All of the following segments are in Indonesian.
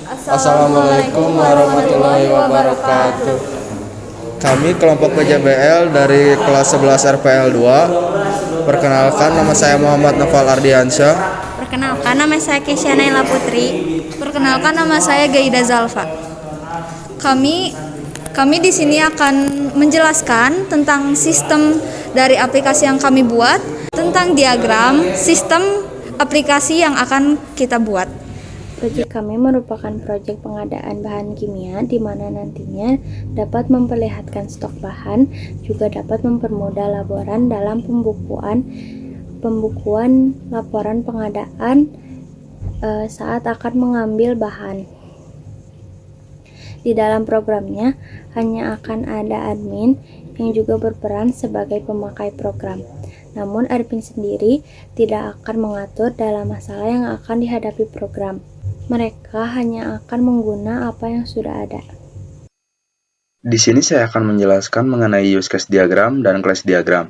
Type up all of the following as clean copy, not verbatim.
Assalamualaikum warahmatullahi wabarakatuh. Kami kelompok PJBL dari kelas 11 RPL 2. Perkenalkan, nama saya Muhammad Noval Ardiansyah. Perkenalkan, nama saya Kesya Naila Putri. Perkenalkan, nama saya Gaida Zalfa. Kami di sini akan menjelaskan tentang sistem dari aplikasi yang kami buat, tentang diagram sistem aplikasi yang akan kita buat. Proyek kami merupakan proyek pengadaan bahan kimia di mana nantinya dapat memperlihatkan stok bahan, juga dapat mempermudah laporan dalam pembukuan laporan pengadaan saat akan mengambil bahan. Di dalam programnya hanya akan ada admin yang juga berperan sebagai pemakai program. Namun admin sendiri tidak akan mengatur dalam masalah yang akan dihadapi program. Mereka hanya akan mengguna apa yang sudah ada. Di sini saya akan menjelaskan mengenai use case diagram dan class diagram.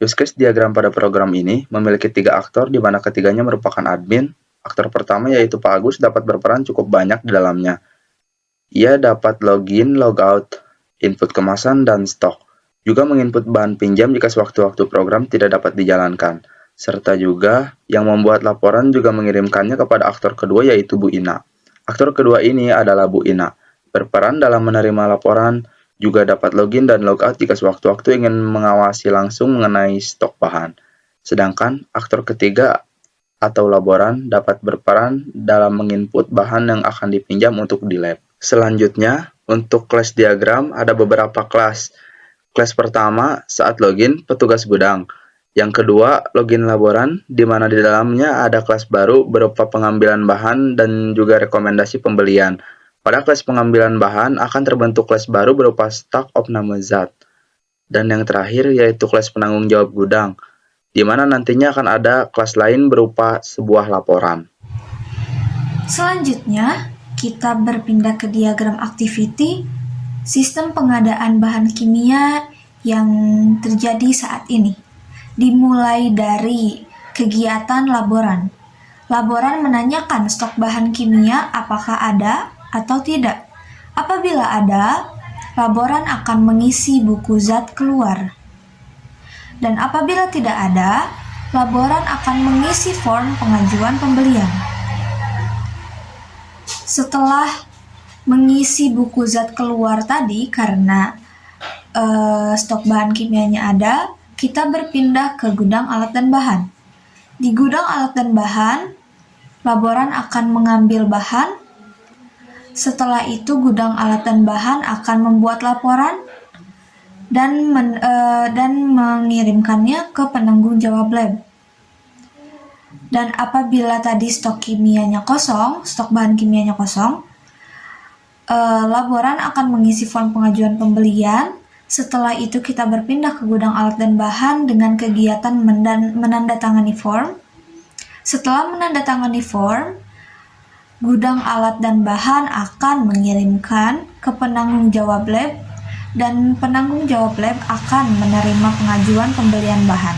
Use case diagram pada program ini memiliki 3 aktor di mana ketiganya merupakan admin. Aktor pertama yaitu Pak Agus dapat berperan cukup banyak di dalamnya. Ia dapat login, logout, input kemasan, dan stok. Juga menginput bahan pinjam jika sewaktu-waktu program tidak dapat dijalankan. Serta juga yang membuat laporan juga mengirimkannya kepada aktor kedua yaitu Bu Ina. Aktor kedua ini adalah Bu Ina. Berperan dalam menerima laporan, juga dapat login dan logout jika sewaktu-waktu ingin mengawasi langsung mengenai stok bahan. Sedangkan aktor ketiga atau laboran dapat berperan dalam menginput bahan yang akan dipinjam untuk di lab. Selanjutnya, untuk kelas diagram ada beberapa kelas. Kelas pertama saat login petugas gudang. Yang kedua, login laboran, di mana di dalamnya ada kelas baru berupa pengambilan bahan dan juga rekomendasi pembelian. Pada kelas pengambilan bahan akan terbentuk kelas baru berupa stock of nama zat. Dan yang terakhir yaitu kelas penanggung jawab gudang, di mana nantinya akan ada kelas lain berupa sebuah laporan. Selanjutnya, kita berpindah ke diagram activity, sistem pengadaan bahan kimia yang terjadi saat ini. Dimulai dari kegiatan laboran. Laboran menanyakan stok bahan kimia apakah ada atau tidak. Apabila ada, laboran akan mengisi buku zat keluar. Dan apabila tidak ada, laboran akan mengisi form pengajuan pembelian. Setelah mengisi buku zat keluar tadi karena stok bahan kimianya ada, kita berpindah ke gudang alat dan bahan. Di gudang alat dan bahan, laboran akan mengambil bahan. Setelah itu gudang alat dan bahan akan membuat laporan dan mengirimkannya ke penanggung jawab lab. Dan apabila tadi stok bahan kimianya kosong, laboran akan mengisi form pengajuan pembelian. Setelah itu kita berpindah ke gudang alat dan bahan dengan kegiatan menandatangani form. Setelah menandatangani form, gudang alat dan bahan akan mengirimkan ke penanggung jawab lab dan penanggung jawab lab akan menerima pengajuan pembelian bahan.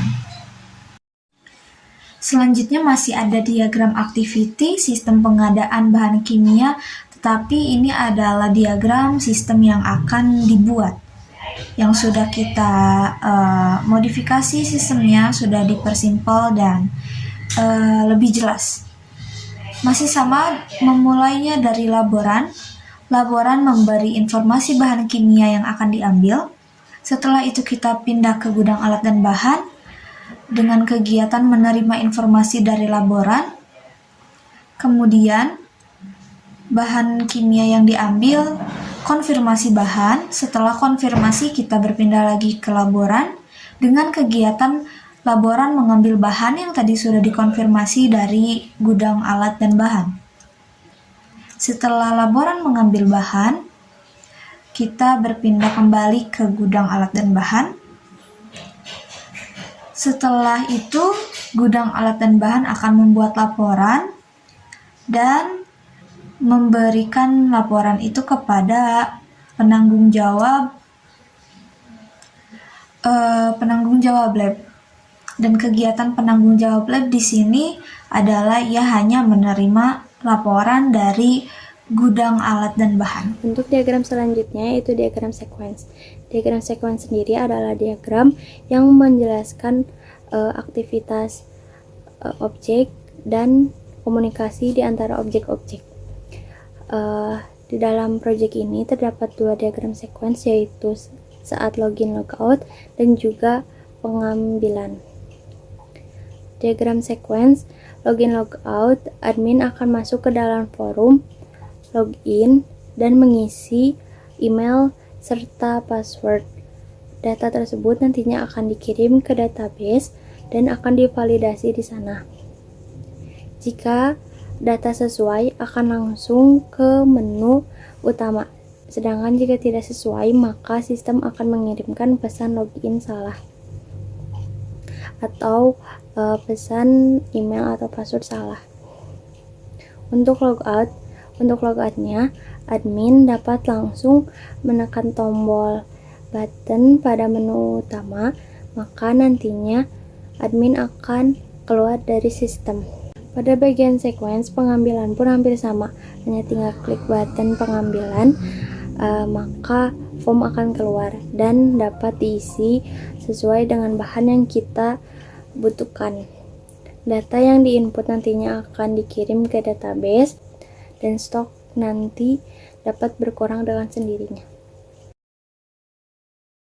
Selanjutnya masih ada diagram activity sistem pengadaan bahan kimia, tetapi ini adalah diagram sistem yang akan dibuat. Yang sudah kita modifikasi sistemnya, sudah dipersimpel dan lebih jelas. Masih sama, memulainya dari laboran. Laboran memberi informasi bahan kimia yang akan diambil. Setelah itu kita pindah ke gudang alat dan bahan dengan kegiatan menerima informasi dari laboran. Kemudian bahan kimia yang diambil, konfirmasi bahan. Setelah konfirmasi kita berpindah lagi ke laboran dengan kegiatan laboran mengambil bahan yang tadi sudah dikonfirmasi dari gudang alat dan bahan. Setelah laboran mengambil bahan, kita berpindah kembali ke gudang alat dan bahan. Setelah itu, gudang alat dan bahan akan membuat laporan dan memberikan laporan itu kepada penanggung jawab lab. Dan kegiatan penanggung jawab lab di sini adalah ia hanya menerima laporan dari gudang alat dan bahan. Untuk diagram selanjutnya yaitu diagram sequence. Diagram sequence sendiri adalah diagram yang menjelaskan aktivitas objek dan komunikasi di antara objek-objek. Di dalam proyek ini terdapat dua diagram sequence, yaitu saat login logout dan juga pengambilan. Diagram sequence login logout, admin akan masuk ke dalam forum login dan mengisi email serta password. Data tersebut nantinya akan dikirim ke database dan akan divalidasi di sana. Jika data sesuai, akan langsung ke menu utama. Sedangkan jika tidak sesuai, maka sistem akan mengirimkan pesan login salah atau pesan email atau password salah. Untuk logoutnya, admin dapat langsung menekan tombol button pada menu utama, maka nantinya admin akan keluar dari sistem. Pada bagian sequence, pengambilan pun hampir sama, hanya tinggal klik button pengambilan, maka form akan keluar dan dapat diisi sesuai dengan bahan yang kita butuhkan. Data yang diinput nantinya akan dikirim ke database dan stok nanti dapat berkurang dengan sendirinya.